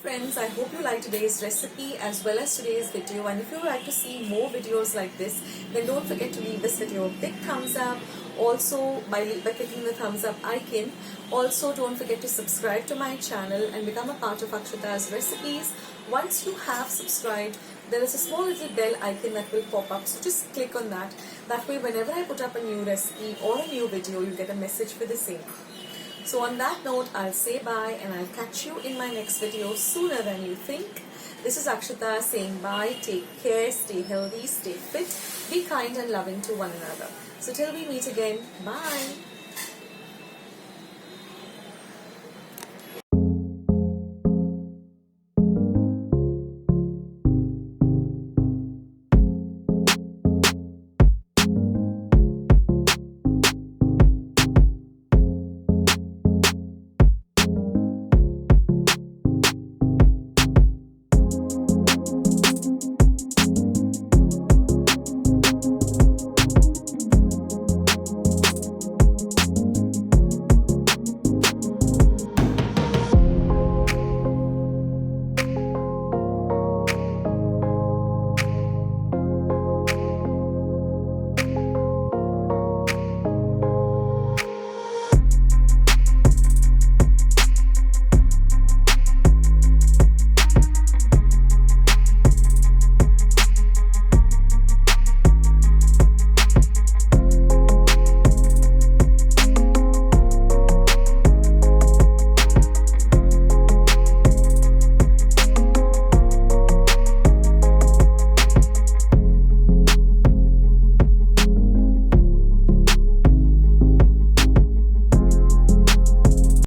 friends, I hope you liked today's recipe as well as today's video, and if you would like to see more videos like this, then don't forget to leave this video a big thumbs up. Also by clicking the thumbs up icon. Also don't forget to subscribe to my channel and become a part of Akshita's recipes. Once you have subscribed, there is a small little bell icon that will pop up, so just click on that. That way whenever I put up a new recipe or a new video, you'll get a message for the same. So on that note, I'll say bye and I'll catch you in my next video sooner than you think. This is Akshita saying bye, take care, stay healthy, stay fit, be kind and loving to one another. So till we meet again, bye.